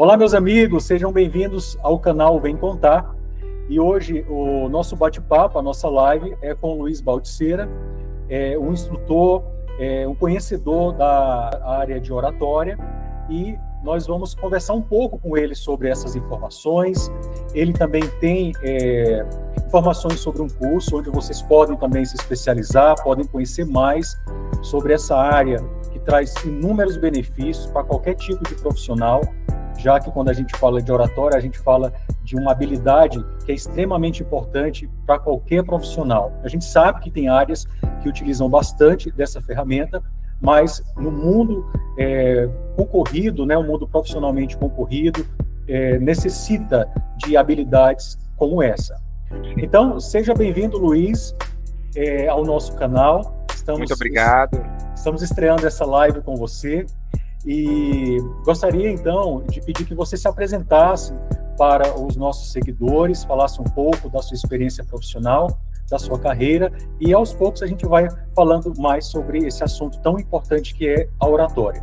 Olá, meus amigos, sejam bem-vindos ao canal Vem Contar. E hoje o nosso bate-papo, a nossa live é com o Luiz Baltzeira, um instrutor, um conhecedor da área de oratória, e nós vamos conversar um pouco com ele sobre essas informações. Ele também tem informações sobre um curso onde vocês podem também se especializar, podem conhecer mais sobre essa área que traz inúmeros benefícios para qualquer tipo de profissional, já que quando a gente fala de oratória, a gente fala de uma habilidade que é extremamente importante para qualquer profissional. A gente sabe que tem áreas que utilizam bastante dessa ferramenta, mas no mundo concorrido, né, o mundo profissionalmente concorrido, necessita de habilidades como essa. Então, seja bem-vindo, Luiz, ao nosso canal. Muito obrigado. Estamos estreando essa live com você. E gostaria, então, de pedir que você se apresentasse para os nossos seguidores, falasse um pouco da sua experiência profissional, da sua carreira, e aos poucos a gente vai falando mais sobre esse assunto tão importante que é a oratória.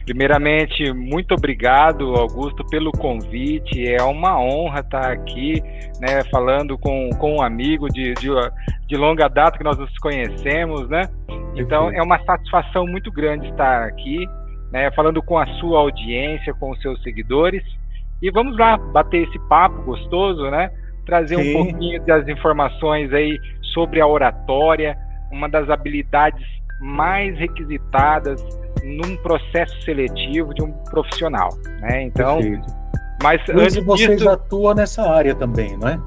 Primeiramente, muito obrigado, Augusto, pelo convite. É uma honra estar aqui, né, falando com um amigo de longa data que nós nos conhecemos, né? Então, é uma satisfação muito grande estar aqui, né, falando com a sua audiência, com os seus seguidores, e vamos lá bater esse papo gostoso, né, trazer um pouquinho das informações aí sobre a oratória, uma das habilidades mais requisitadas num processo seletivo de um profissional, né? Então, mas Luiz, você já atua nessa área também, não é?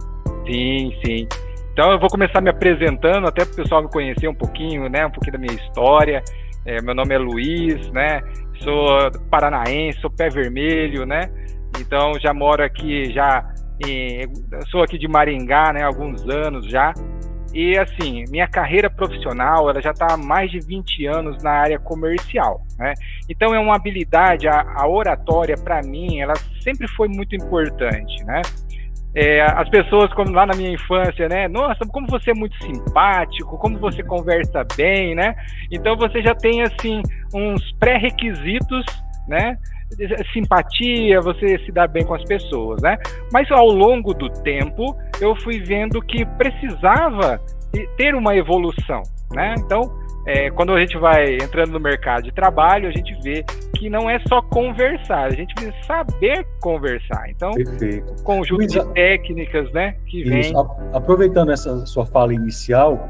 Sim. Então eu vou começar me apresentando, até para o pessoal me conhecer um pouquinho, né, um pouquinho da minha história. Meu nome é Luiz, né? Sou paranaense, sou pé vermelho, né? Então já moro aqui, sou aqui de Maringá, né? Há alguns anos já. E assim, minha carreira profissional, ela já está há mais de 20 anos na área comercial, né? Então é uma habilidade, a oratória para mim, ela sempre foi muito importante, né? As pessoas, como lá na minha infância, né? Nossa, como você é muito simpático, como você conversa bem, né? Então você já tem, assim, uns pré-requisitos, né? Simpatia, você se dá bem com as pessoas, né? Mas ao longo do tempo, eu fui vendo que precisava ter uma evolução, né? Então, quando a gente vai entrando no mercado de trabalho, a gente vê que não é só conversar, a gente precisa saber conversar. Então, conjunto de técnicas, né, que vem... Aproveitando essa sua fala inicial,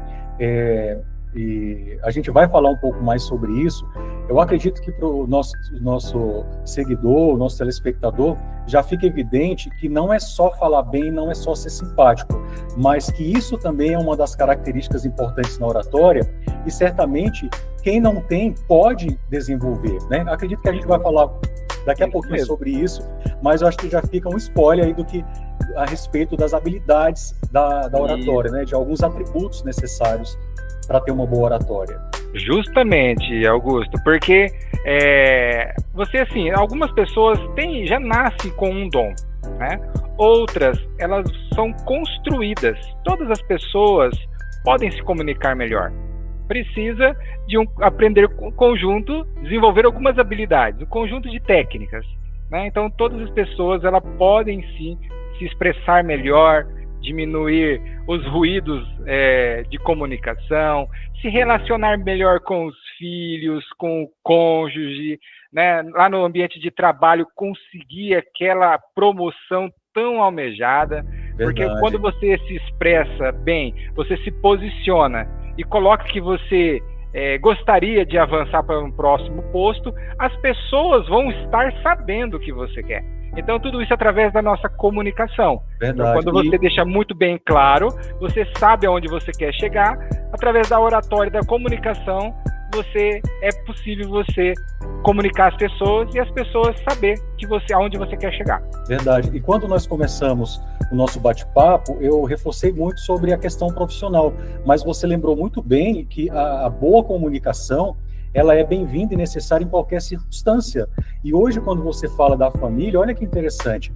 e a gente vai falar um pouco mais sobre isso. Eu acredito que para o nosso seguidor, o nosso telespectador, já fica evidente que não é só falar bem, não é só ser simpático, mas que isso também é uma das características importantes na oratória, e certamente quem não tem pode desenvolver, né? Acredito que a gente vai falar daqui a pouquinho sobre isso, mas eu acho que já fica um spoiler aí do que a respeito das habilidades da oratória, né? De alguns atributos necessários para ter uma boa oratória. Justamente, Augusto, porque você, assim, algumas pessoas já nascem com um dom, né? Outras, elas são construídas. Todas as pessoas podem se comunicar melhor. Precisa de aprender conjunto, desenvolver algumas habilidades, um conjunto de técnicas, né? Então, todas as pessoas, elas podem sim se expressar melhor, diminuir os ruídos de comunicação, se relacionar melhor com os filhos, com o cônjuge, né? Lá no ambiente de trabalho, conseguir aquela promoção tão almejada. Verdade. Porque quando você se expressa bem, você se posiciona e coloca que você gostaria de avançar para um próximo posto, as pessoas vão estar sabendo o que você quer. Então, tudo isso através da nossa comunicação. Então, quando você deixa muito bem claro, você sabe aonde você quer chegar, através da oratória, da comunicação, é possível você comunicar as pessoas e as pessoas saber aonde você quer chegar. Verdade. E quando nós começamos o nosso bate-papo, eu reforcei muito sobre a questão profissional, mas você lembrou muito bem que a boa comunicação, ela é bem-vinda e necessária em qualquer circunstância. E hoje, quando você fala da família, olha que interessante,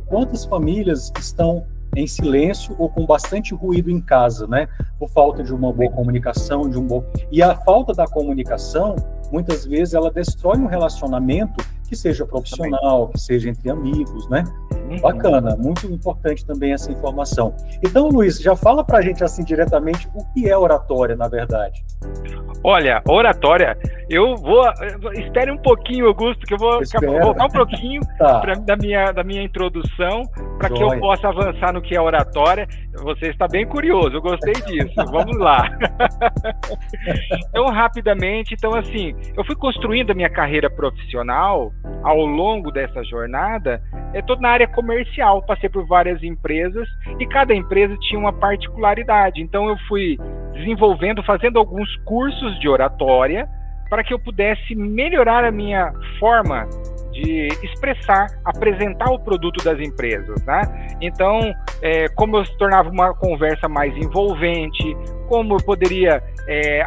quantas famílias estão em silêncio ou com bastante ruído em casa, né? Por falta de uma boa comunicação, E a falta da comunicação, muitas vezes, ela destrói um relacionamento que que seja profissional, que seja entre amigos, né? Bacana, muito importante também essa informação. Então, Luiz, já fala pra gente assim diretamente o que é oratória, na verdade. Olha, oratória, espere um pouquinho, Augusto, que eu vou voltar um pouquinho da minha introdução para que eu possa avançar no que é oratória. Você está bem curioso, eu gostei disso. Vamos lá. Então, rapidamente, assim, eu fui construindo a minha carreira profissional ao longo dessa jornada, toda na área comercial, passei por várias empresas e cada empresa tinha uma particularidade. Então, eu fui desenvolvendo, fazendo alguns cursos de oratória para que eu pudesse melhorar a minha forma de expressar, apresentar o produto das empresas, né? Então, como eu tornava uma conversa mais envolvente, como eu poderia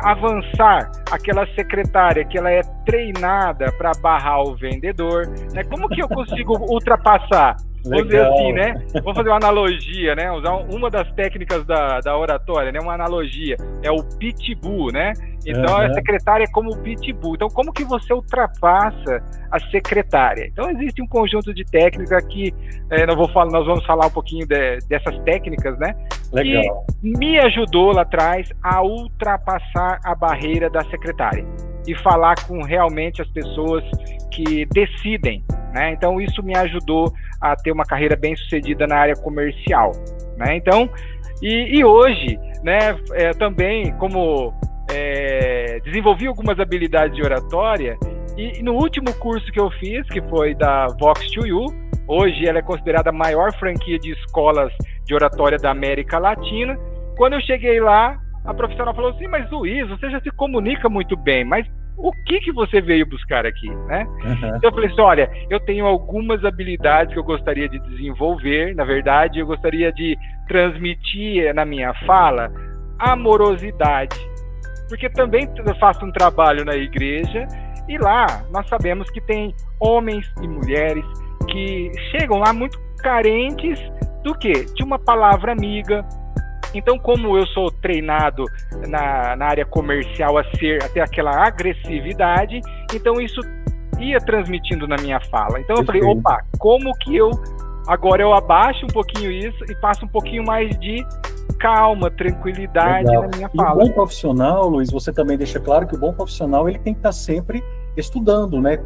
avançar aquela secretária que ela é treinada para barrar o vendedor, né? Como que eu consigo ultrapassar? Vamos dizer assim, né? Vamos fazer uma analogia, né? Usar uma das técnicas da oratória, né? Uma analogia, é o pitbull, né? Então, a secretária é como o pitbull. Então, como que você ultrapassa a secretária? Então, existe um conjunto de técnicas que nós vamos falar um pouquinho dessas técnicas, né? Legal. Que me ajudou lá atrás a ultrapassar a barreira da secretária e falar com realmente as pessoas que decidem, né? Então, isso me ajudou a ter uma carreira bem sucedida na área comercial, né? Então, e hoje, né, também como desenvolvi algumas habilidades de oratória e no último curso que eu fiz, que foi da Vox2U, hoje ela é considerada a maior franquia de escolas de oratória da América Latina. Quando eu cheguei lá, a profissional falou assim: mas Luiz, você já se comunica muito bem, mas o que você veio buscar aqui, né? Então eu falei assim, olha, eu tenho algumas habilidades que eu gostaria de desenvolver, na verdade, eu gostaria de transmitir na minha fala amorosidade, porque também eu faço um trabalho na igreja e lá nós sabemos que tem homens e mulheres que chegam lá muito carentes do quê? De uma palavra amiga. Então, como eu sou treinado na área comercial a ter aquela agressividade, então isso ia transmitindo na minha fala. Então eu falei, opa, como que agora eu abaixo um pouquinho isso e passo um pouquinho mais de calma, tranquilidade na minha fala. E o bom profissional, Luiz, você também deixa claro que o bom profissional ele tem que estar sempre estudando, né?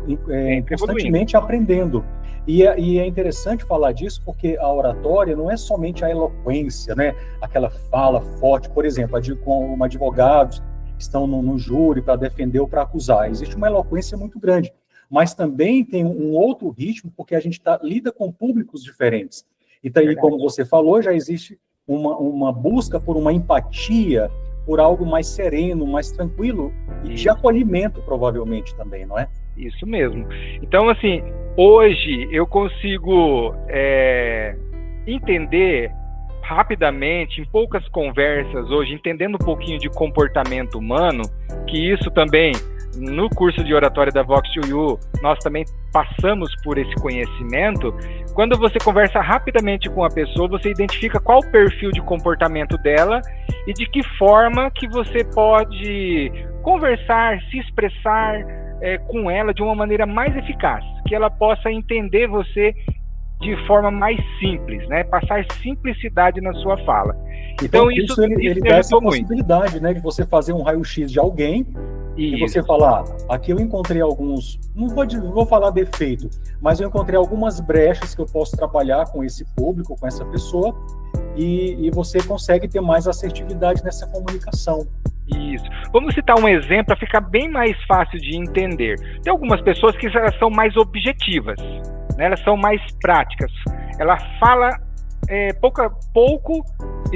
Constantemente aprendendo. E é interessante falar disso porque a oratória não é somente a eloquência, né? Aquela fala forte, por exemplo, como advogados estão no júri para defender ou para acusar. Existe uma eloquência muito grande, mas também tem um outro ritmo porque a gente lida com públicos diferentes. E daí, como você falou, já existe uma busca por uma empatia, por algo mais sereno, mais tranquilo e de acolhimento, provavelmente, também, não é? Isso mesmo. Então, assim, hoje eu consigo entender rapidamente, em poucas conversas hoje, entendendo um pouquinho de comportamento humano, que isso também, no curso de oratória da Vox2U, nós também passamos por esse conhecimento. Quando você conversa rapidamente com a pessoa, você identifica qual o perfil de comportamento dela e de que forma que você pode conversar, se expressar com ela de uma maneira mais eficaz, que ela possa entender você de forma mais simples, né? Passar simplicidade na sua fala. Então isso ele dá essa possibilidade, né, de você fazer um raio-x de alguém e você falar, aqui eu encontrei alguns, não vou falar defeito, mas eu encontrei algumas brechas que eu posso trabalhar com esse público, com essa pessoa, e você consegue ter mais assertividade nessa comunicação. Isso. Vamos citar um exemplo para ficar bem mais fácil de entender. Tem algumas pessoas que elas são mais objetivas, né? Elas são mais práticas. Ela fala pouco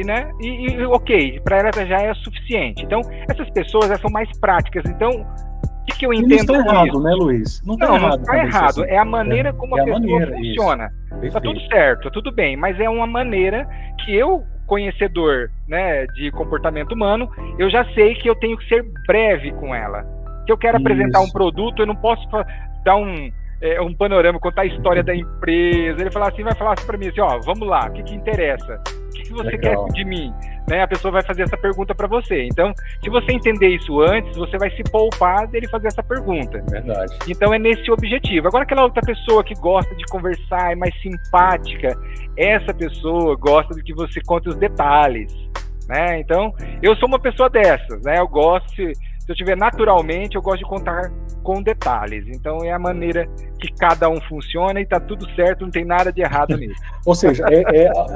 né? E ok, para ela já é suficiente. Então, essas pessoas elas são mais práticas. Então, o que eu entendo? Não está errado, né, Luiz? Não está errado. É a maneira como a pessoa funciona. Está tudo certo, tudo bem, mas é uma maneira que eu, conhecedor, né, de comportamento humano, eu já sei que eu tenho que ser breve com ela. Se eu quero apresentar um produto, eu não posso dar um panorama, contar a história da empresa. Ele vai falar assim para mim assim, ó, vamos lá, o que interessa? que você quer de mim? Né? A pessoa vai fazer essa pergunta para você. Então, se você entender isso antes, você vai se poupar dele fazer essa pergunta. Verdade. Então, é nesse objetivo. Agora, aquela outra pessoa que gosta de conversar, é mais simpática, essa pessoa gosta de que você conte os detalhes. Né? Então, eu sou uma pessoa dessas. Né? Eu gosto... Se eu tiver naturalmente, eu gosto de contar com detalhes. Então, é a maneira que cada um funciona e está tudo certo, não tem nada de errado nisso. Ou seja,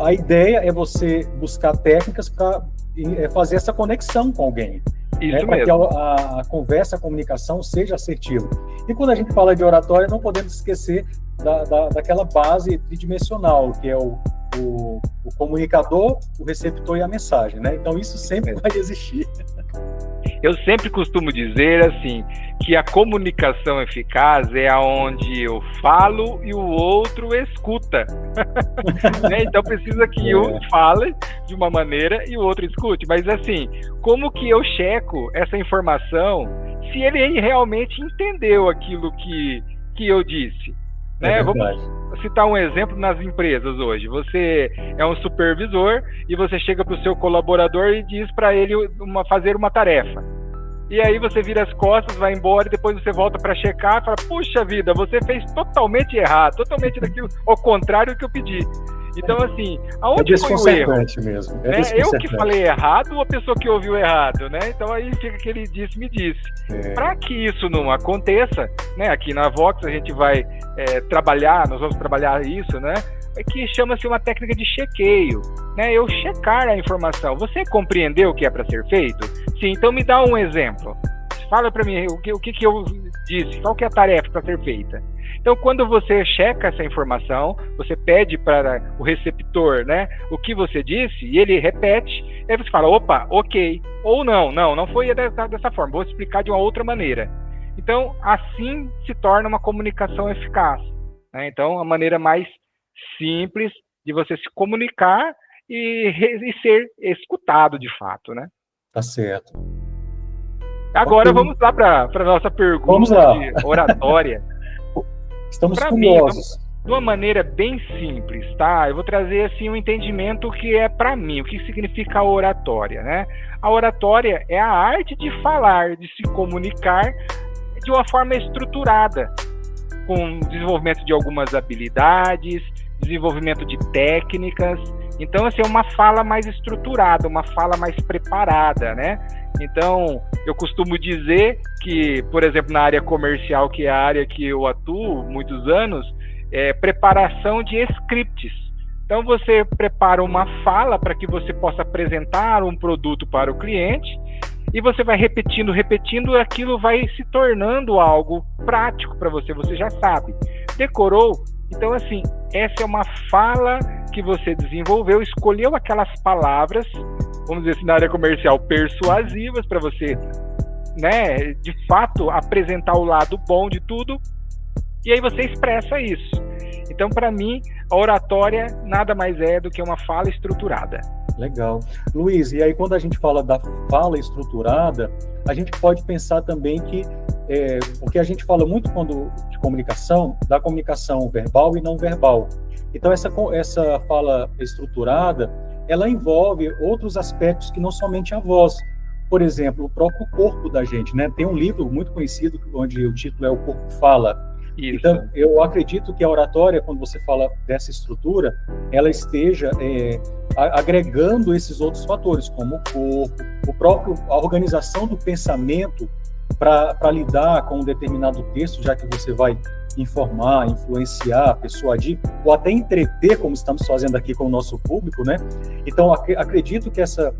a ideia é você buscar técnicas para fazer essa conexão com alguém. Isso para mesmo. que a conversa, a comunicação seja assertiva. E quando a gente fala de oratória, não podemos esquecer daquela base tridimensional, que é o comunicador, o receptor e a mensagem. Né? Então, isso sempre vai existir. Eu sempre costumo dizer assim, que a comunicação eficaz é aonde eu falo e o outro escuta. Né? Então precisa que um fale de uma maneira e o outro escute. Mas assim, como que eu checo essa informação se ele realmente entendeu aquilo que eu disse? Né? Vamos citar um exemplo nas empresas hoje. Você é um supervisor e você chega para o seu colaborador e diz para ele fazer uma tarefa. E aí você vira as costas, vai embora e depois você volta para checar e fala, puxa vida, você fez totalmente errado, totalmente daquilo ao contrário do que eu pedi. Então, assim, aonde foi o erro? Mesmo. Eu que falei errado ou a pessoa que ouviu errado, né? Então aí fica aquele disse-me-disse. Para que isso não aconteça, né? Aqui na Vox a gente vai nós vamos trabalhar isso, né? Que chama-se uma técnica de chequeio, né? Eu checar a informação. Você compreendeu o que é para ser feito? Sim, então me dá um exemplo. Fala para mim o que eu disse, qual que é a tarefa para ser feita. Então, quando você checa essa informação, você pede para o receptor, né, o que você disse, e ele repete, aí você fala, opa, ok, ou não foi dessa forma, vou explicar de uma outra maneira. Então, assim se torna uma comunicação eficaz. Né? Então, a maneira mais simples de você se comunicar e ser escutado de fato, né? Tá certo. Agora vamos lá para a nossa pergunta de oratória. Estamos curiosos. De uma maneira bem simples, tá? Eu vou trazer assim um entendimento que é para mim, o que significa a oratória, né? A oratória é a arte de falar, de se comunicar de uma forma estruturada, com desenvolvimento de algumas habilidades, desenvolvimento de técnicas. Então, assim, é uma fala mais estruturada, uma fala mais preparada, né? Então, eu costumo dizer que, por exemplo, na área comercial, que é a área que eu atuo muitos anos, é preparação de scripts. Então, você prepara uma fala para que você possa apresentar um produto para o cliente e você vai repetindo, aquilo vai se tornando algo prático para você, você já sabe. Decorou? Então, assim, essa é uma fala que você desenvolveu, escolheu aquelas palavras, vamos dizer assim, na área comercial, persuasivas, para você, né, de fato, apresentar o lado bom de tudo, e aí você expressa isso. Então, para mim, a oratória nada mais é do que uma fala estruturada. Legal. Luiz, e aí quando a gente fala da fala estruturada, a gente pode pensar também que, porque a gente fala muito de comunicação, da comunicação verbal e não verbal. Então, essa fala estruturada, ela envolve outros aspectos que não somente a voz. Por exemplo, o próprio corpo da gente, né? Tem um livro muito conhecido, onde o título é O Corpo Fala. Isso. Então, eu acredito que a oratória, quando você fala dessa estrutura, ela esteja agregando esses outros fatores, como o corpo, a organização do pensamento para lidar com um determinado texto, já que você vai informar, influenciar, persuadir, ou até entreter, como estamos fazendo aqui com o nosso público, né? Então, acredito que essa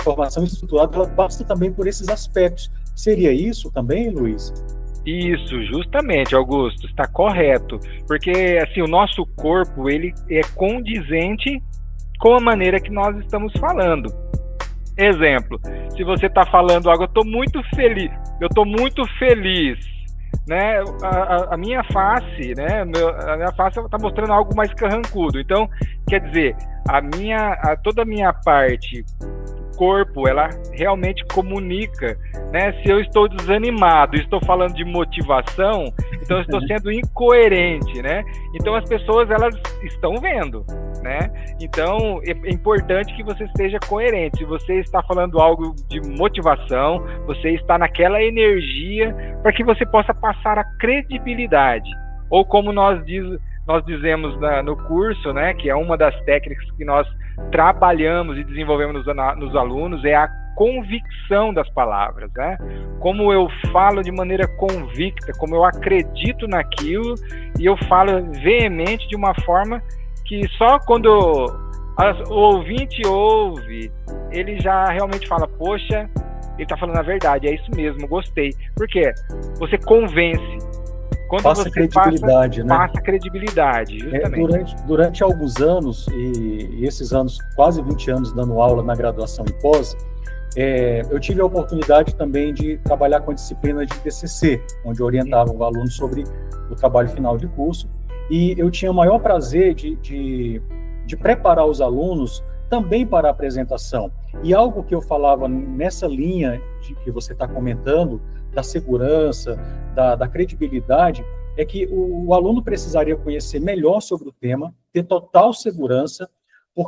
informação estruturada, ela passa também por esses aspectos. Seria isso também, Luiz? Isso, justamente, Augusto, está correto, porque assim, o nosso corpo, ele é condizente com a maneira que nós estamos falando. Exemplo, se você está falando algo, eu estou muito feliz, né? A minha face, né? A minha face está mostrando algo mais carrancudo. Então, quer dizer, toda a minha parte corpo, ela realmente comunica, né? Se eu estou desanimado, estou falando de motivação, então eu estou sendo incoerente, né? Então as pessoas, elas estão vendo, né? Então é importante que você esteja coerente. Se você está falando algo de motivação, você está naquela energia para que você possa passar a credibilidade. Ou como nós dizemos no curso, né, que é uma das técnicas que nós trabalhamos e desenvolvemos nos alunos, é a convicção das palavras, né? Como eu falo de maneira convicta, como eu acredito naquilo, e eu falo veemente de uma forma que só quando o ouvinte ouve, ele já realmente fala, poxa, ele está falando a verdade, é isso mesmo, gostei. Por quê? Você convence. Quando passa você credibilidade, né? Passa credibilidade, justamente. Durante alguns anos, e esses anos, quase 20 anos dando aula na graduação e pós, eu tive a oportunidade também de trabalhar com a disciplina de TCC, onde eu orientava os alunos sobre o trabalho final de curso, e eu tinha o maior prazer de preparar os alunos também para a apresentação. E algo que eu falava nessa linha que você está comentando, da segurança, da credibilidade, é que o aluno precisaria conhecer melhor sobre o tema, ter total segurança,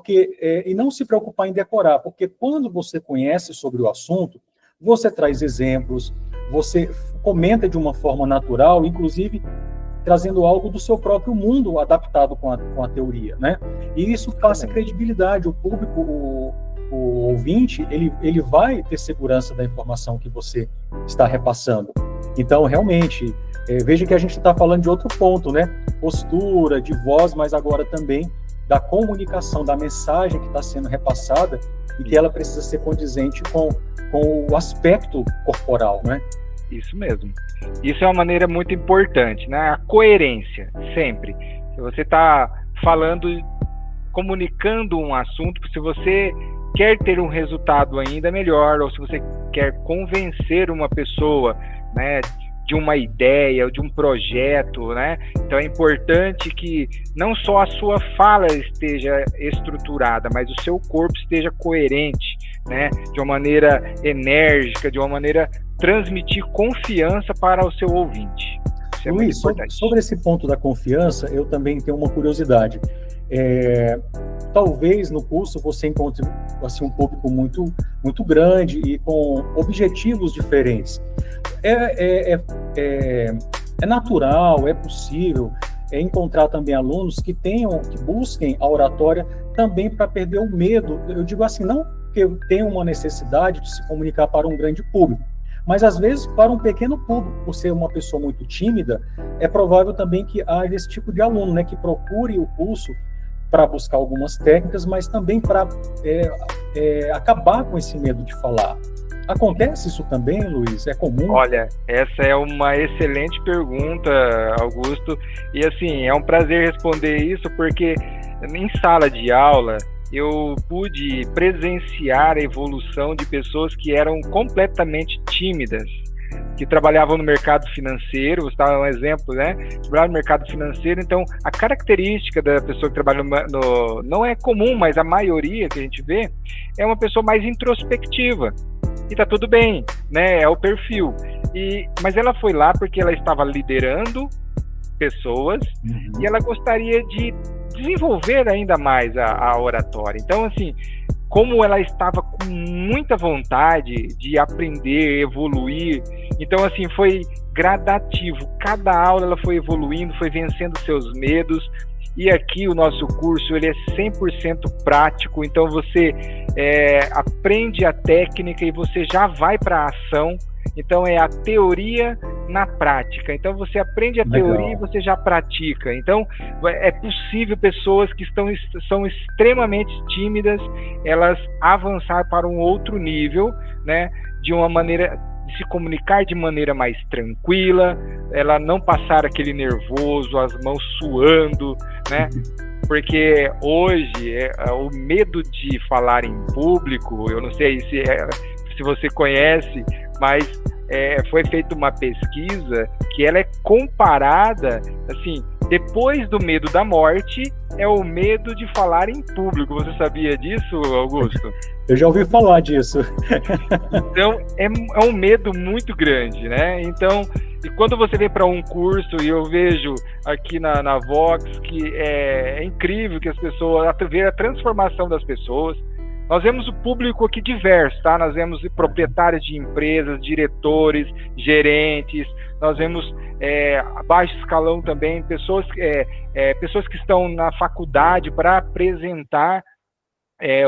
e não se preocupar em decorar, porque quando você conhece sobre o assunto, você traz exemplos, você comenta de uma forma natural, inclusive trazendo algo do seu próprio mundo adaptado com a teoria, né? E isso passa credibilidade, o público, o ouvinte, ele vai ter segurança da informação que você está repassando. Então, realmente, veja que a gente está falando de outro ponto, né? Postura, de voz, mas agora também da comunicação, da mensagem que está sendo repassada e que ela precisa ser condizente com o aspecto corporal, né? Isso mesmo. Isso é uma maneira muito importante, né? A coerência, sempre. Se você está falando, comunicando um assunto, se você quer ter um resultado ainda melhor, ou se você quer convencer uma pessoa, né, de uma ideia ou de um projeto, né? Então é importante que não só a sua fala esteja estruturada, mas o seu corpo esteja coerente, né? De uma maneira enérgica, de uma maneira transmitir confiança para o seu ouvinte. Isso é Luiz, sobre esse ponto da confiança, eu também tenho uma curiosidade. Talvez no curso você encontre assim, um público muito, muito grande e com objetivos diferentes. É natural, é possível encontrar também alunos que busquem a oratória também para perder o medo. Eu digo assim, não porque tenham uma necessidade de se comunicar para um grande público, mas às vezes para um pequeno público, por ser uma pessoa muito tímida, é provável também que haja esse tipo de aluno, né, que procure o curso para buscar algumas técnicas, mas também para acabar com esse medo de falar. Acontece isso também, Luiz? É comum? Olha, essa é uma excelente pergunta, Augusto, e assim, é um prazer responder isso, porque em sala de aula eu pude presenciar a evolução de pessoas que eram completamente tímidas, que trabalhavam no mercado financeiro. Vou dar um exemplo, né? Trabalhava no mercado financeiro, então a característica da pessoa que trabalha não é comum, mas a maioria que a gente vê é uma pessoa mais introspectiva. E tá tudo bem, né? É o perfil. Mas ela foi lá porque ela estava liderando pessoas e ela gostaria de desenvolver ainda mais a oratória. Então, assim, como ela estava com muita vontade de aprender, evoluir, então, assim, foi gradativo. Cada aula ela foi evoluindo, foi vencendo seus medos. E aqui o nosso curso ele é 100% prático, então você aprende a técnica e você já vai para a ação. Então é a teoria na prática. Então você aprende a teoria e você já pratica. Então é possível pessoas que são extremamente tímidas, elas avançar para um outro nível, né, de uma maneira de se comunicar de maneira mais tranquila, ela não passar aquele nervoso, as mãos suando, né? Porque hoje o medo de falar em público, eu não sei se você conhece, mas foi feita uma pesquisa que ela é comparada, assim, depois do medo da morte, é o medo de falar em público. Você sabia disso, Augusto? Eu já ouvi falar disso. Então, é um medo muito grande, né? Então, e quando você vem para um curso, e eu vejo aqui na Vox, que é incrível que as pessoas, ver a transformação das pessoas. Nós vemos o público aqui diverso, tá? Nós vemos proprietários de empresas, diretores, gerentes, nós vemos baixo escalão também, pessoas que estão na faculdade para apresentar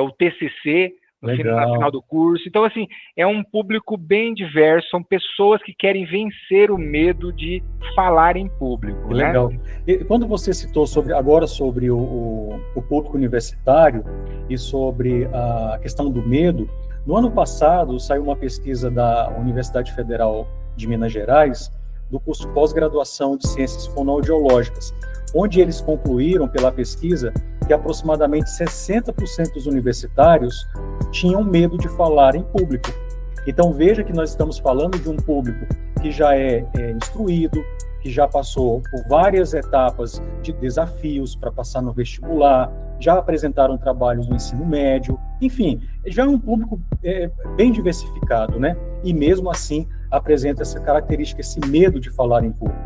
o TCC no final do curso. Então, assim, é um público bem diverso, são pessoas que querem vencer o medo de falar em público. Legal. Né? E quando você citou agora sobre o público universitário e sobre a questão do medo, no ano passado saiu uma pesquisa da Universidade Federal de Minas Gerais, do curso de pós-graduação de Ciências Fonoaudiológicas, onde eles concluíram pela pesquisa que aproximadamente 60% dos universitários tinham medo de falar em público. Então veja que nós estamos falando de um público que já é instruído, que já passou por várias etapas de desafios para passar no vestibular, já apresentaram trabalhos no ensino médio, enfim, já é um público bem diversificado, né? E mesmo assim apresenta essa característica, esse medo de falar em público.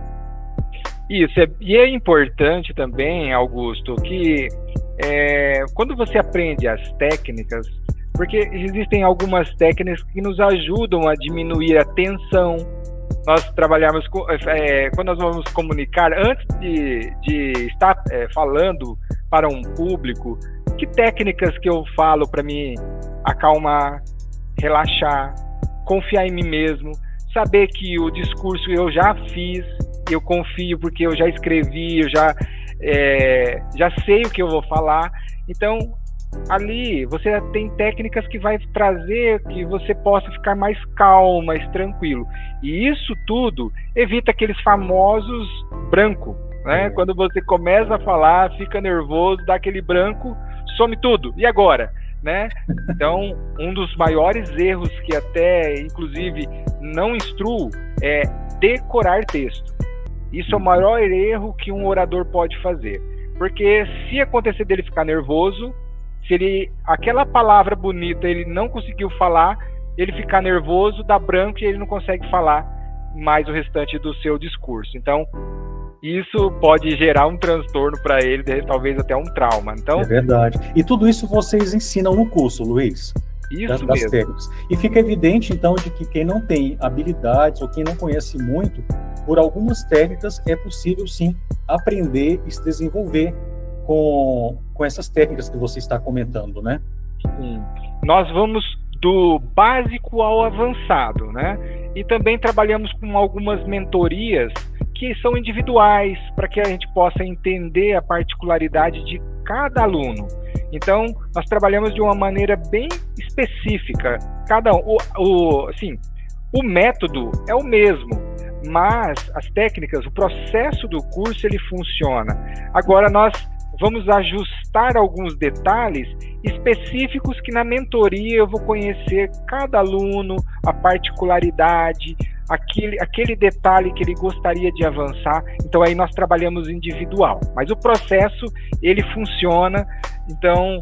Isso, e é importante também, Augusto, que quando você aprende as técnicas, porque existem algumas técnicas que nos ajudam a diminuir a tensão. Nós trabalhamos quando nós vamos comunicar, antes de estar falando para um público, que técnicas que eu falo para me acalmar, relaxar, confiar em mim mesmo, saber que o discurso eu já fiz, eu confio porque eu já escrevi, eu já sei o que eu vou falar. Então, ali você tem técnicas que vai trazer que você possa ficar mais calmo, mais tranquilo. E isso tudo evita aqueles famosos branco, né? Quando você começa a falar, fica nervoso, dá aquele branco, some tudo. E agora? Né? Então, um dos maiores erros que até, inclusive, não instruo é decorar texto. Isso é o maior erro que um orador pode fazer. Porque se acontecer dele ficar nervoso, se aquela palavra bonita ele não conseguiu falar, ele ficar nervoso, dá branco e ele não consegue falar mais o restante do seu discurso. Então, isso pode gerar um transtorno para ele, talvez até um trauma. Então, é verdade. E tudo isso vocês ensinam no curso, Luiz? Isso das mesmo. Técnicas. E fica evidente, então, de que quem não tem habilidades ou quem não conhece muito, por algumas técnicas é possível, sim, aprender e se desenvolver com essas técnicas que você está comentando, né? Sim. Nós vamos do básico ao avançado, né? E também trabalhamos com algumas mentorias que são individuais, para que a gente possa entender a particularidade de cada aluno. Então, nós trabalhamos de uma maneira bem específica. O método é o mesmo, mas as técnicas, o processo do curso, ele funciona. Agora, nós vamos ajustar alguns detalhes específicos que na mentoria eu vou conhecer cada aluno, a particularidade, aquele detalhe que ele gostaria de avançar. Então aí nós trabalhamos individual, mas o processo ele funciona. Então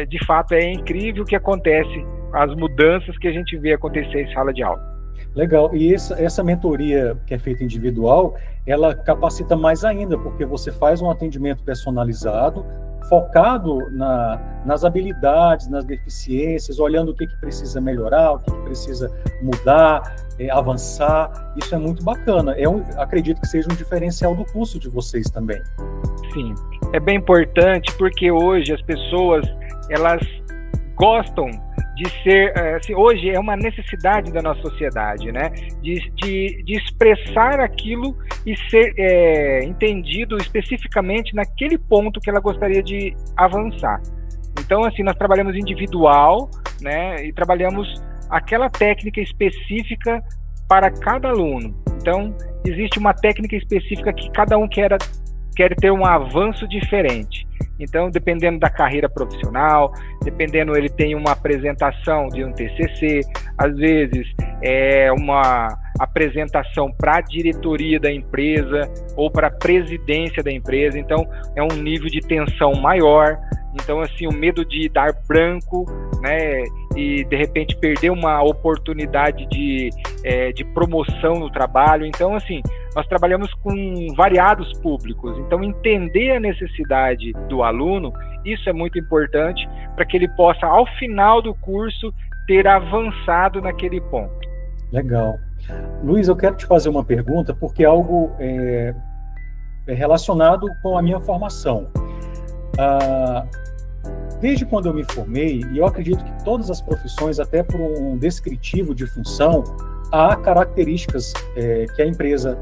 de fato é incrível o que acontece, as mudanças que a gente vê acontecer em sala de aula. Legal, e essa mentoria que é feita individual, ela capacita mais ainda, porque você faz um atendimento personalizado, focado nas habilidades, nas deficiências, olhando o que precisa melhorar, o que precisa mudar, avançar. Isso é muito bacana. Acredito que seja um diferencial do curso de vocês também. Sim, é bem importante, porque hoje as pessoas, elas gostam de ser, hoje é uma necessidade da nossa sociedade, né? De expressar aquilo e ser entendido especificamente naquele ponto que ela gostaria de avançar. Então, assim, nós trabalhamos individual, né? E trabalhamos aquela técnica específica para cada aluno. Então, existe uma técnica específica que cada um quer ter um avanço diferente. Então, dependendo da carreira profissional, dependendo, ele tem uma apresentação de um TCC, às vezes é uma apresentação para a diretoria da empresa ou para a presidência da empresa, então é um nível de tensão maior. Então, assim, o medo de dar branco, né, e de repente perder uma oportunidade de promoção no trabalho. Então, assim, nós trabalhamos com variados públicos, então entender a necessidade do aluno, isso é muito importante para que ele possa, ao final do curso, ter avançado naquele ponto. Legal. Luiz, eu quero te fazer uma pergunta, porque é algo relacionado com a minha formação. Desde quando eu me formei, e eu acredito que todas as profissões, até por um descritivo de função, há características que a empresa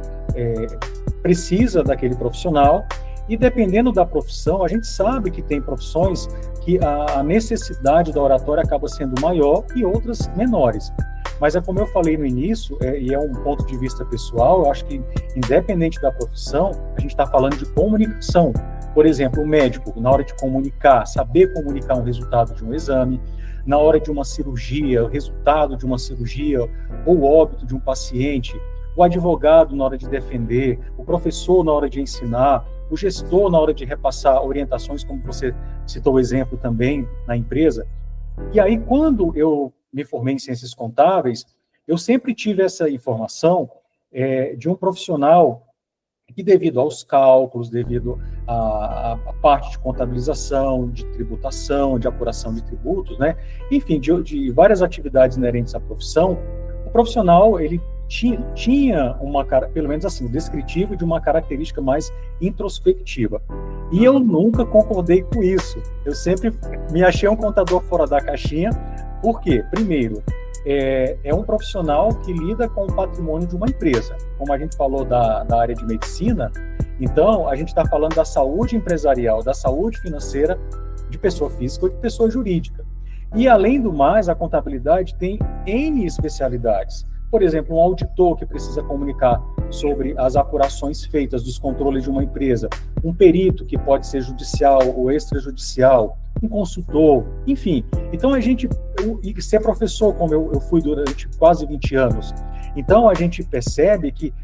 precisa daquele profissional, e dependendo da profissão, a gente sabe que tem profissões que a necessidade da oratória acaba sendo maior e outras menores. Mas é como eu falei no início, e é um ponto de vista pessoal, eu acho que independente da profissão, a gente está falando de comunicação. Por exemplo, o médico, na hora de comunicar, saber comunicar um resultado de um exame, na hora de uma cirurgia, o resultado de uma cirurgia, ou o óbito de um paciente, o advogado na hora de defender, o professor na hora de ensinar, o gestor na hora de repassar orientações, como você citou o exemplo também na empresa. E aí, quando eu me formei em Ciências Contábeis, eu sempre tive essa informação de um profissional que, devido aos cálculos, devido à parte de contabilização, de tributação, de apuração de tributos, né? Enfim, de várias atividades inerentes à profissão, o profissional, ele tinha pelo menos assim, descritivo de uma característica mais introspectiva. E eu nunca concordei com isso. Eu sempre me achei um contador fora da caixinha. Por quê? Primeiro, é um profissional que lida com o patrimônio de uma empresa. Como a gente falou da área de medicina, então a gente está falando da saúde empresarial, da saúde financeira de pessoa física ou de pessoa jurídica. E, além do mais, a contabilidade tem N especialidades. Por exemplo, um auditor que precisa comunicar sobre as apurações feitas dos controles de uma empresa, um perito que pode ser judicial ou extrajudicial, um consultor, enfim. Então, e ser professor, como eu fui durante quase 20 anos, então a gente percebe que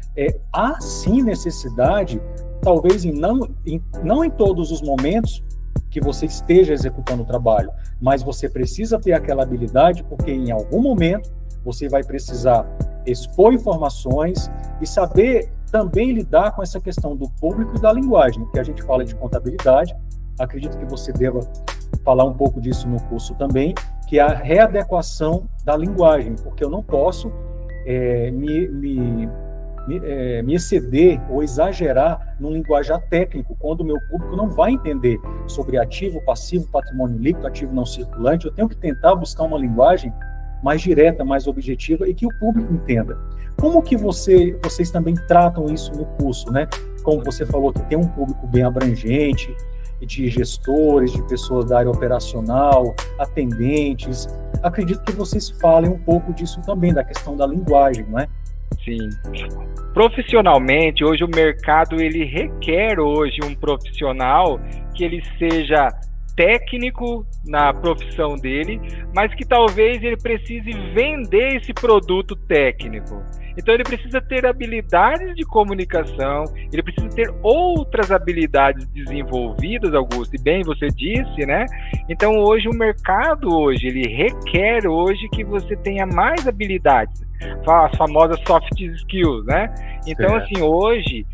há sim necessidade, talvez não em todos os momentos que você esteja executando o trabalho, mas você precisa ter aquela habilidade, porque em algum momento você vai precisar expor informações e saber também lidar com essa questão do público e da linguagem, que a gente fala de contabilidade. Acredito que você deva falar um pouco disso no curso também, que é a readequação da linguagem, porque eu não posso me exceder ou exagerar num linguajar técnico, quando o meu público não vai entender sobre ativo, passivo, patrimônio líquido, ativo não circulante. Eu tenho que tentar buscar uma linguagem mais direta, mais objetiva e que o público entenda. Como que vocês também tratam isso no curso, né? Como você falou, que tem um público bem abrangente, de gestores, de pessoas da área operacional, atendentes. Acredito que vocês falem um pouco disso também, da questão da linguagem, não é? Sim. Profissionalmente, hoje o mercado ele requer hoje um profissional que ele seja técnico na profissão dele, mas que talvez ele precise vender esse produto técnico. Então ele precisa ter habilidades de comunicação, ele precisa ter outras habilidades desenvolvidas, Augusto, e bem você disse, né? Então hoje o mercado ele requer hoje que você tenha mais habilidades, as famosas soft skills, né? Então assim, hoje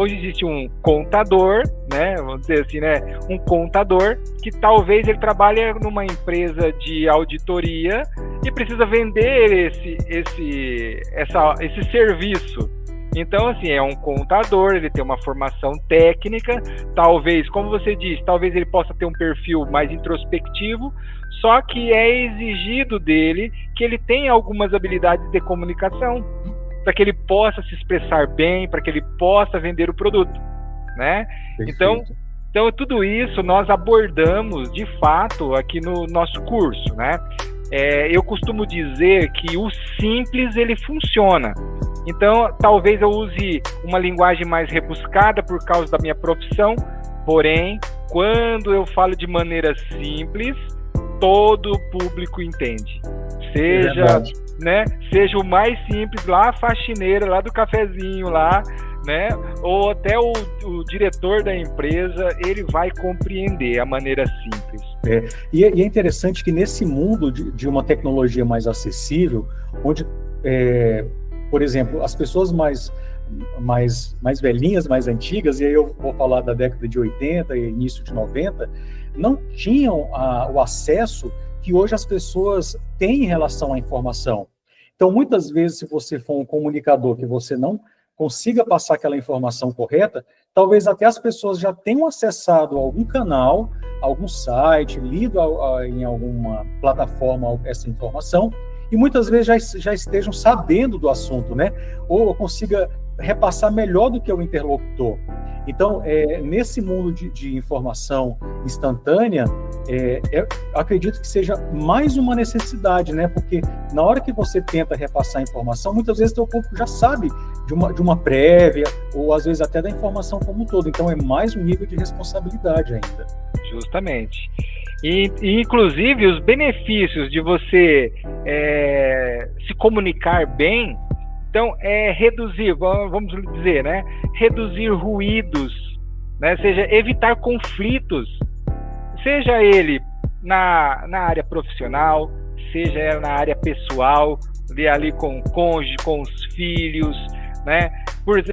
existe um contador, né? Vamos dizer assim, né? Um contador que talvez ele trabalhe numa empresa de auditoria e precisa vender esse serviço. Então, assim, é um contador, ele tem uma formação técnica, talvez, como você disse, talvez ele possa ter um perfil mais introspectivo, só que é exigido dele que ele tenha algumas habilidades de comunicação, para que ele possa se expressar bem, para que ele possa vender o produto, né? Então, tudo isso nós abordamos, de fato, aqui no nosso curso, né? Eu costumo dizer que o simples, ele funciona. Então, talvez eu use uma linguagem mais rebuscada por causa da minha profissão, porém, quando eu falo de maneira simples, todo o público entende. seja o mais simples lá, a faxineira lá do cafezinho lá, né? Ou até o diretor da empresa, ele vai compreender a maneira simples. E é interessante que nesse mundo de uma tecnologia mais acessível, onde, por exemplo, as pessoas mais velhinhas, mais antigas, e aí eu vou falar da década de 80 e início de 90, não tinham o acesso que hoje as pessoas têm em relação à informação. Então, muitas vezes, se você for um comunicador que você não consiga passar aquela informação correta, talvez até as pessoas já tenham acessado algum canal, algum site, lido em alguma plataforma essa informação, e muitas vezes já estejam sabendo do assunto, né? Ou consiga repassar melhor do que o interlocutor. Então, nesse mundo de informação instantânea, acredito que seja mais uma necessidade, né? Porque na hora que você tenta repassar a informação, muitas vezes o público já sabe de uma prévia, ou às vezes até da informação como um todo. Então, é mais um nível de responsabilidade ainda. Justamente. E inclusive, os benefícios de você se comunicar bem, então, reduzir, vamos dizer, né? Reduzir ruídos, né? Seja, evitar conflitos, seja ele na área profissional, seja na área pessoal, ali com o cônjuge, com os filhos, né?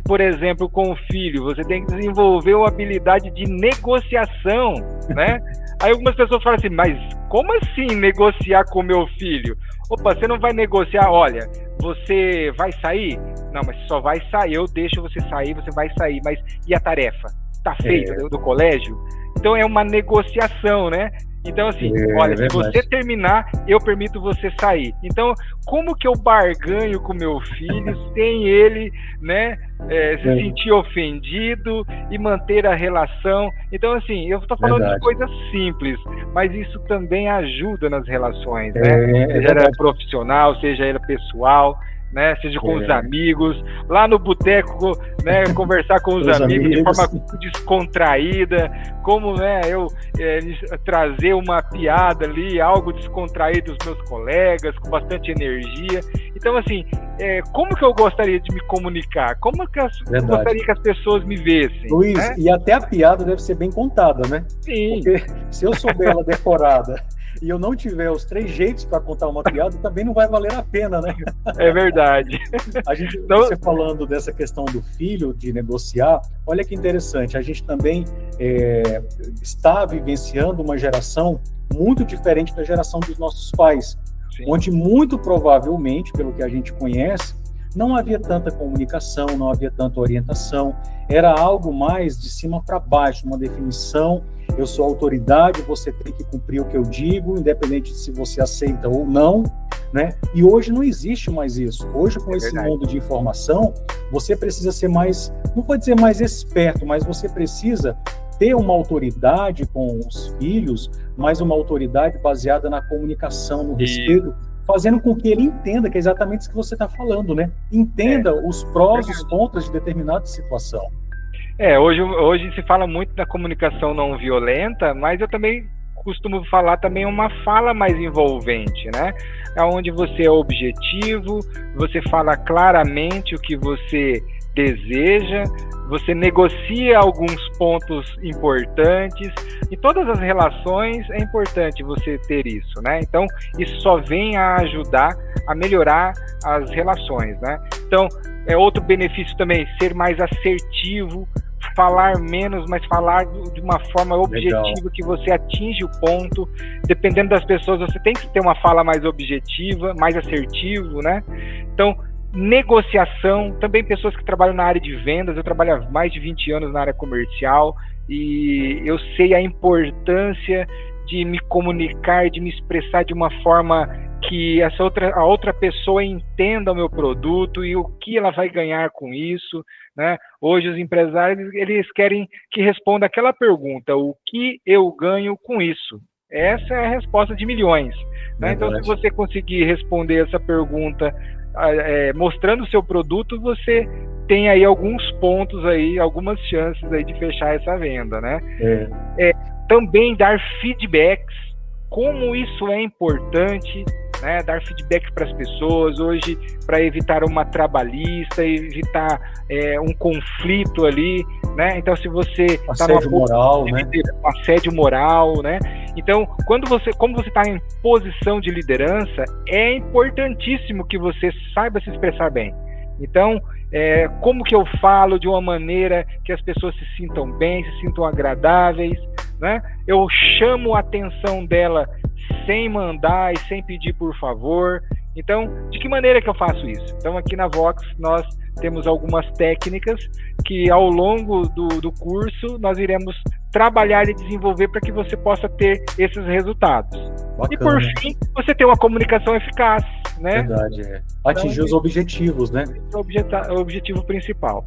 Por exemplo, com o filho, você tem que desenvolver uma habilidade de negociação, né? Aí algumas pessoas falam assim, mas como assim negociar com meu filho? Opa, você não vai negociar, olha, você vai sair? Não, mas só vai sair, eu deixo você sair, você vai sair, mas e a tarefa? Tá feita do colégio? Então é uma negociação, né? Então assim, olha, se você terminar, eu permito você sair. Então, como que eu barganho com meu filho sem ele, né, se sentir ofendido e manter a relação? Então assim, eu estou falando de coisas simples, mas isso também ajuda nas relações, né? Seja ela profissional, seja ela pessoal, né? Seja com os amigos, lá no boteco, né? Conversar com os amigos de forma descontraída, como, né? Eu trazer uma piada ali, algo descontraído dos meus colegas, com bastante energia. Então, assim, como que eu gostaria de me comunicar? Como que eu gostaria que as pessoas me vissem? Luiz, né? E até a piada deve ser bem contada, né? Sim. Porque se eu souber ela decorada e eu não tiver os 3 jeitos para contar uma piada, também não vai valer a pena, né? É verdade. Você falando dessa questão do filho, de negociar, olha que interessante, a gente também está vivenciando uma geração muito diferente da geração dos nossos pais, onde muito provavelmente, pelo que a gente conhece, não havia tanta comunicação, não havia tanta orientação, era algo mais de cima para baixo, uma definição, eu sou autoridade, você tem que cumprir o que eu digo, independente de se você aceita ou não, né? E hoje não existe mais isso. Hoje, com esse mundo de informação, você precisa ser mais, não vou dizer mais esperto, mas você precisa ter uma autoridade com os filhos, mas uma autoridade baseada na comunicação, no respeito, fazendo com que ele entenda que é exatamente isso que você está falando, né? Entenda os prós e os contras de determinada situação. Hoje se fala muito da comunicação não violenta, mas eu também costumo falar também uma fala mais envolvente, né? Onde você é objetivo, você fala claramente o que você deseja, você negocia alguns pontos importantes. Em todas as relações é importante você ter isso, né? Então, isso só vem a ajudar a melhorar as relações, né? Então, outro benefício também, ser mais assertivo, falar menos, mas falar de uma forma objetiva, que você atinge o ponto. Dependendo das pessoas, você tem que ter uma fala mais objetiva, mais assertivo, né? Então, negociação, também pessoas que trabalham na área de vendas, eu trabalho há mais de 20 anos na área comercial e eu sei a importância de me comunicar, de me expressar de uma forma que a outra pessoa entenda o meu produto e o que ela vai ganhar com isso, né? Hoje os empresários, eles querem que responda aquela pergunta, o que eu ganho com isso? Essa é a resposta de milhões, né? Então, se você conseguir responder essa pergunta mostrando o seu produto, você tem aí alguns pontos aí, algumas chances aí de fechar essa venda, né? Também dar feedbacks, como isso é importante, né, dar feedback para as pessoas, hoje, para evitar uma trabalhista, evitar um conflito ali, né? Então, se você está assédio moral, né? Assédio moral, né? Então, como você está em posição de liderança, é importantíssimo que você saiba se expressar bem. Então, como que eu falo de uma maneira que as pessoas se sintam bem, se sintam agradáveis, né? Eu chamo a atenção dela sem mandar e sem pedir por favor. Então, de que maneira que eu faço isso? Então, aqui na Vox, nós temos algumas técnicas que, ao longo do curso, nós iremos trabalhar e desenvolver para que você possa ter esses resultados. Bacana. E, por fim, você ter uma comunicação eficaz, né? Verdade, atingir os objetivos, né? É o objetivo principal.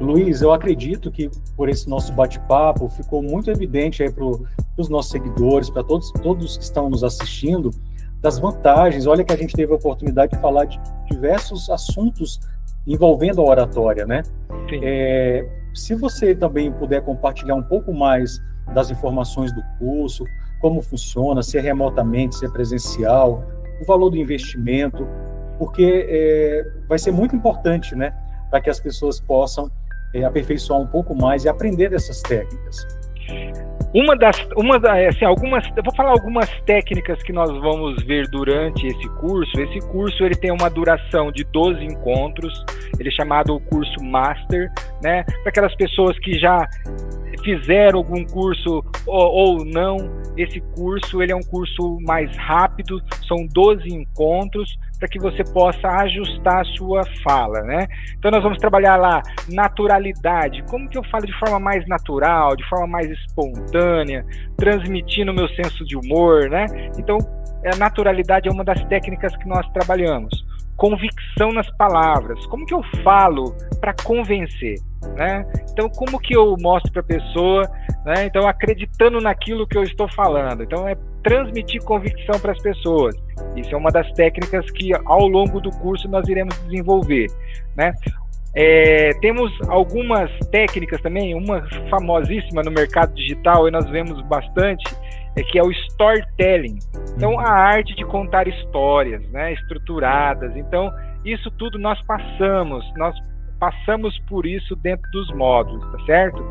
Luiz, eu acredito que por esse nosso bate-papo ficou muito evidente aí para os nossos seguidores, para todos que estão nos assistindo, das vantagens. Olha que a gente teve a oportunidade de falar de diversos assuntos envolvendo a oratória, né? Sim. Se você também puder compartilhar um pouco mais das informações do curso, como funciona, se é remotamente, se é presencial, o valor do investimento, porque vai ser muito importante, né, para que as pessoas possam aperfeiçoar um pouco mais e aprender dessas técnicas. Eu vou falar algumas técnicas que nós vamos ver durante esse curso. Esse curso ele tem uma duração de 12 encontros, ele é chamado o curso Master, né? Para aquelas pessoas que já fizeram algum curso ou não, esse curso ele é um curso mais rápido, são 12 encontros para que você possa ajustar a sua fala, né? Então nós vamos trabalhar lá naturalidade, como que eu falo de forma mais natural, de forma mais espontânea, transmitindo o meu senso de humor, né? Então a naturalidade é uma das técnicas que nós trabalhamos. Convicção nas palavras, como que eu falo para convencer, né? Então, como que eu mostro para a pessoa, né? Então, acreditando naquilo que eu estou falando. Então, é transmitir convicção para as pessoas. Isso é uma das técnicas que, ao longo do curso, nós iremos desenvolver, né? Temos algumas técnicas também, uma famosíssima no mercado digital, e nós vemos bastante, que é o storytelling. Então, a arte de contar histórias, né, estruturadas. Então, isso tudo nós passamos por isso dentro dos módulos, tá certo?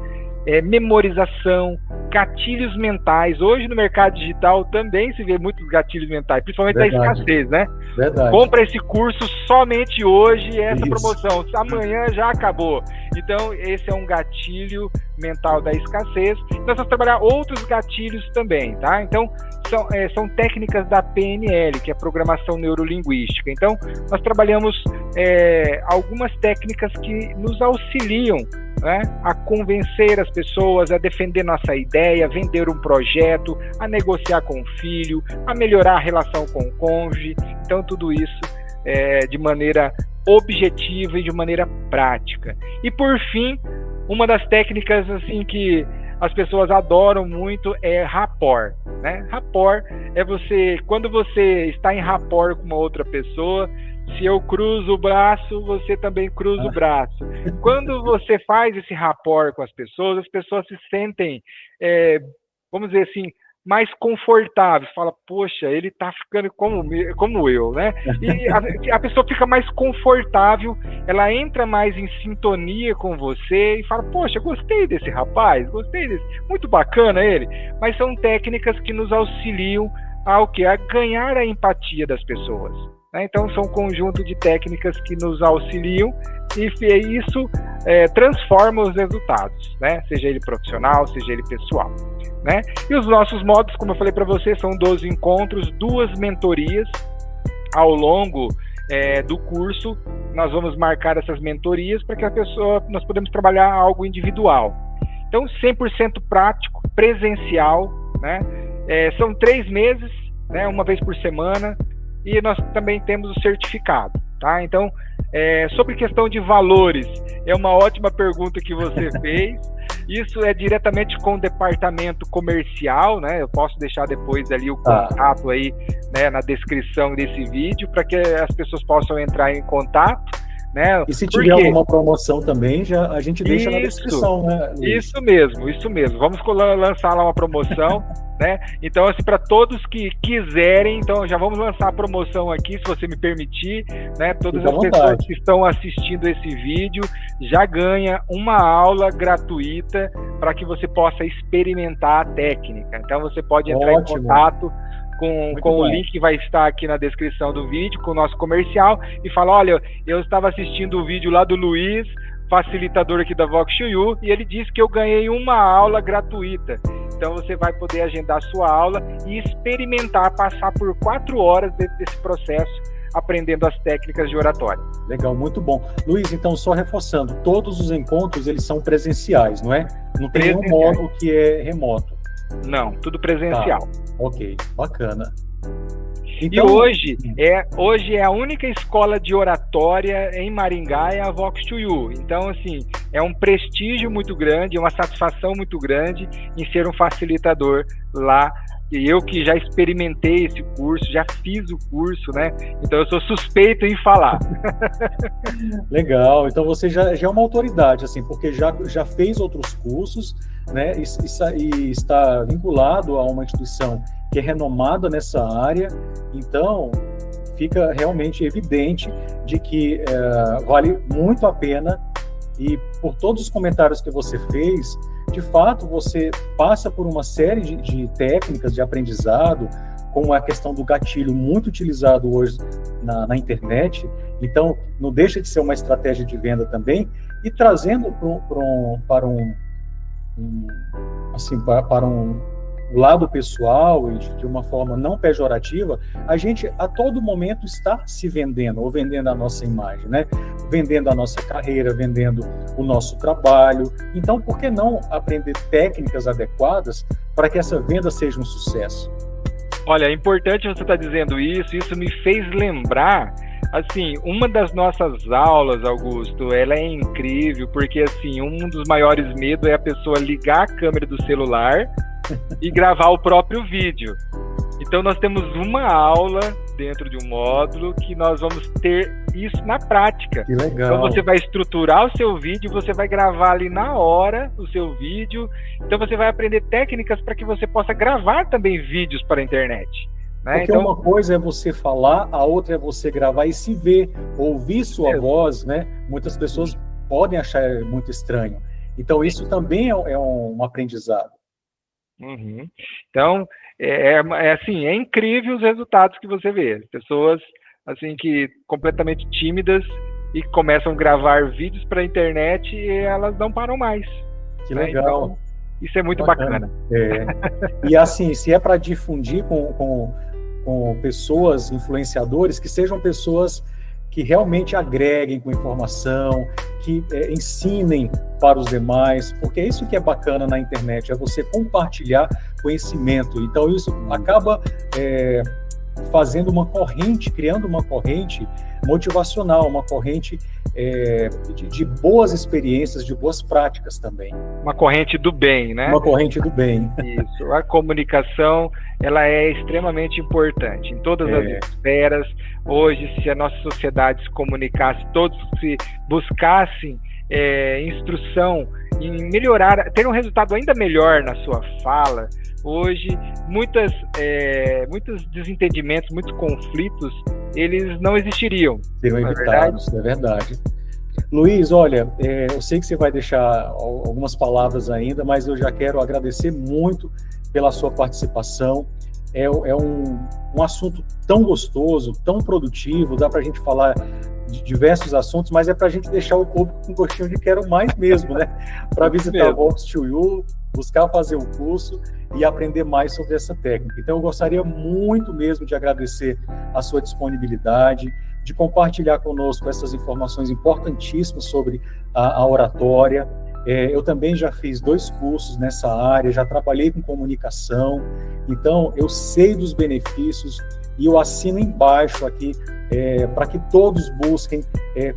Memorização, gatilhos mentais. Hoje no mercado digital também se vê muitos gatilhos mentais, principalmente da escassez, né? Verdade. Compra esse curso somente hoje, essa promoção, amanhã já acabou. Então, esse é um gatilho mental da escassez. Nós vamos trabalhar outros gatilhos também, tá? Então, são técnicas da PNL, que é Programação Neurolinguística. Então, nós trabalhamos algumas técnicas que nos auxiliam, né, a convencer as pessoas, a defender nossa ideia, vender um projeto, a negociar com o filho, a melhorar a relação com o cônjuge. Então, tudo isso de maneira objetiva e de maneira prática. E, por fim, uma das técnicas assim que as pessoas adoram muito é rapport, né? Rapport é quando você está em rapport com uma outra pessoa, se eu cruzo o braço, você também cruza o braço. Quando você faz esse rapport com as pessoas se sentem, vamos dizer assim, mais confortáveis. Fala, poxa, ele está ficando como eu, né? E a pessoa fica mais confortável, ela entra mais em sintonia com você e fala, poxa, gostei desse rapaz, muito bacana ele. Mas são técnicas que nos auxiliam a ganhar a empatia das pessoas. Então, são um conjunto de técnicas que nos auxiliam e isso transforma os resultados, né? Seja ele profissional, seja ele pessoal, né? E os nossos módulos, como eu falei para você, são 12 encontros, 2 mentorias ao longo do curso. Nós vamos marcar essas mentorias para que nós podemos trabalhar algo individual. Então, 100% prático, presencial, né? São 3 meses, né? Uma vez por semana. E nós também temos o certificado, tá? Então, sobre questão de valores, é uma ótima pergunta que você fez. Isso é diretamente com o departamento comercial, né? Eu posso deixar depois ali o contato aí, né, na descrição desse vídeo, para que as pessoas possam entrar em contato, né? E se tiver alguma promoção também, a gente deixa na descrição, né, Luiz? Isso mesmo. Vamos lançar lá uma promoção, né? Então, assim, para todos que quiserem, então já vamos lançar a promoção aqui, se você me permitir, né? Todas as pessoas que estão assistindo esse vídeo já ganha uma aula gratuita para que você possa experimentar a técnica. Então, você pode entrar em contato com o link que vai estar aqui na descrição do vídeo, com o nosso comercial, e falar: olha, eu estava assistindo o vídeo lá do Luiz, facilitador aqui da Vox2U, e ele disse que eu ganhei uma aula gratuita. Então você vai poder agendar a sua aula e experimentar, passar por 4 horas desse processo, aprendendo as técnicas de oratória. Legal, muito bom. Luiz, então, só reforçando, todos os encontros, eles são presenciais, não é? Não tem nenhum módulo que é remoto. Não, tudo presencial. Tá. Ok, bacana. Então, e hoje é a única escola de oratória em Maringá, é a Vox2U. Então, assim, é um prestígio muito grande, uma satisfação muito grande em ser um facilitador lá. E eu que já experimentei esse curso, já fiz o curso, né? Então eu sou suspeito em falar. Legal, então você já é uma autoridade, assim, porque já fez outros cursos, né? E está vinculado a uma instituição que é renomada nessa área, então fica realmente evidente de que vale muito a pena. E por todos os comentários que você fez, de fato, você passa por uma série de técnicas de aprendizado, como a questão do gatilho, muito utilizado hoje na internet. Então, não deixa de ser uma estratégia de venda também, e trazendo para um lado pessoal e de uma forma não pejorativa, a gente a todo momento está se vendendo, ou vendendo a nossa imagem, né? Vendendo a nossa carreira, vendendo o nosso trabalho. Então, por que não aprender técnicas adequadas para que essa venda seja um sucesso? Olha, é importante você estar dizendo isso me fez lembrar, assim, uma das nossas aulas, Augusto, ela é incrível, porque, assim, um dos maiores medos é a pessoa ligar a câmera do celular e gravar o próprio vídeo. Então nós temos uma aula dentro de um módulo que nós vamos ter isso na prática. Que legal. Então você vai estruturar o seu vídeo, você vai gravar ali na hora o seu vídeo. Então você vai aprender técnicas para que você possa gravar também vídeos para a internet, né? Porque uma coisa é você falar, a outra é você gravar e se ver, ouvir sua voz, né? Muitas pessoas podem achar muito estranho. Então isso também é um aprendizado. Uhum. Então, assim, é incrível os resultados que você vê. Pessoas, assim, que completamente tímidas e começam a gravar vídeos para a internet e elas não param mais. Que legal. Então, isso é muito bacana. E assim, se é para difundir com pessoas, influenciadores, que sejam pessoas que realmente agreguem com informação, que ensinem para os demais, porque é isso que é bacana na internet, é você compartilhar conhecimento. Então isso acaba fazendo uma corrente, criando uma corrente motivacional, uma corrente de boas experiências, de boas práticas também. Uma corrente do bem, né? Uma corrente do bem. Isso. A comunicação, ela é extremamente importante em todas as esferas. Hoje, se a nossa sociedade se comunicasse, todos se buscassem instrução em melhorar, ter um resultado ainda melhor na sua fala, hoje muitos desentendimentos, muitos conflitos, eles não existiriam. Seriam evitados, é verdade. Luiz, olha, eu sei que você vai deixar algumas palavras ainda, mas eu já quero agradecer muito pela sua participação. É um assunto tão gostoso, tão produtivo, dá para a gente falar de diversos assuntos, mas é para a gente deixar o público com gostinho de quero mais mesmo, né? Para visitar a Vox2U, buscar fazer o curso e aprender mais sobre essa técnica. Então, eu gostaria muito mesmo de agradecer a sua disponibilidade, de compartilhar conosco essas informações importantíssimas sobre a oratória. Eu também já fiz 2 cursos nessa área, já trabalhei com comunicação, então eu sei dos benefícios e eu assino embaixo aqui para que todos busquem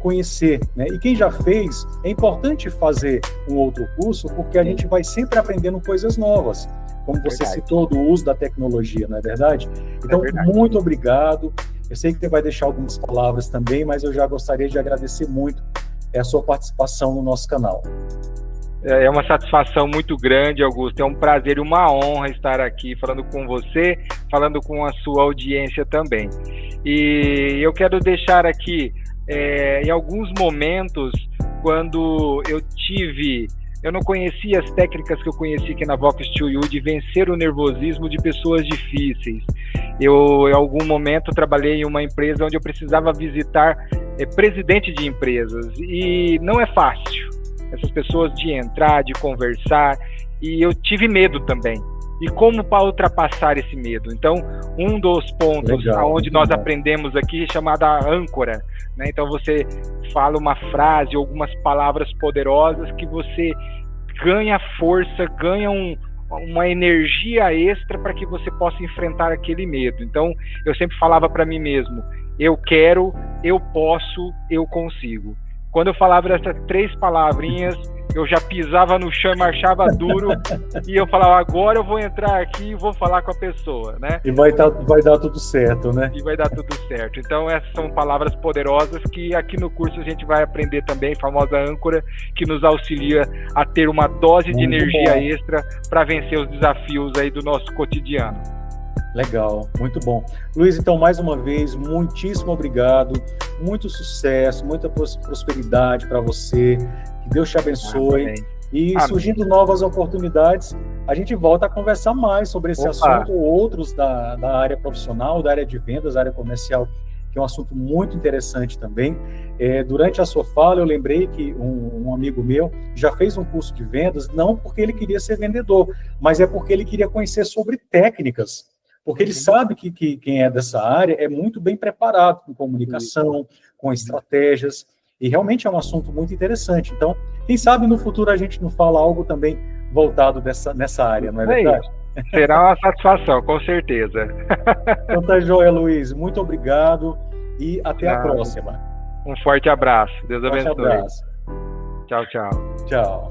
conhecer, né? E quem já fez, é importante fazer um outro curso, porque a gente vai sempre aprendendo coisas novas, como você citou, do uso da tecnologia, não é verdade? Então, muito obrigado. Eu sei que você vai deixar algumas palavras também, mas eu já gostaria de agradecer muito a sua participação no nosso canal. É uma satisfação muito grande, Augusto. É um prazer e uma honra estar aqui falando com você, falando com a sua audiência também. E eu quero deixar aqui, em alguns momentos, quando eu não conhecia as técnicas que eu conheci aqui na Vox2U de vencer o nervosismo de pessoas difíceis. Eu, em algum momento, trabalhei em uma empresa onde eu precisava visitar presidente de empresas, e não é fácil essas pessoas de entrar, de conversar, e eu tive medo também. E como para ultrapassar esse medo? Então, um dos pontos onde nós aprendemos aqui é chamada âncora, né? Então, você fala uma frase, algumas palavras poderosas que você ganha força, ganha uma energia extra para que você possa enfrentar aquele medo. Então, eu sempre falava para mim mesmo, eu quero, eu posso, eu consigo. Quando eu falava essas 3 palavrinhas, eu já pisava no chão e marchava duro, e eu falava, agora eu vou entrar aqui e vou falar com a pessoa, né? E vai dar tudo certo, né? E vai dar tudo certo. Então, essas são palavras poderosas que aqui no curso a gente vai aprender também, a famosa âncora, que nos auxilia a ter uma dose de energia extra para vencer os desafios aí do nosso cotidiano. Legal, muito bom. Luiz, então, mais uma vez, muitíssimo obrigado, muito sucesso, muita prosperidade para você, que Deus te abençoe. Amém. E Amém. Surgindo novas oportunidades, a gente volta a conversar mais sobre esse assunto ou outros da área profissional, da área de vendas, da área comercial, que é um assunto muito interessante também. Durante a sua fala, eu lembrei que um amigo meu já fez um curso de vendas, não porque ele queria ser vendedor, mas é porque ele queria conhecer sobre técnicas. Porque ele sabe que quem é dessa área é muito bem preparado com comunicação, com estratégias, e realmente é um assunto muito interessante. Então, quem sabe no futuro a gente não fala algo também voltado nessa área, não é verdade? Será uma satisfação, com certeza. Então tá joia, Luiz. Muito obrigado e até a próxima. Um forte abraço. Deus abençoe. Forte abraço. Tchau, tchau. Tchau.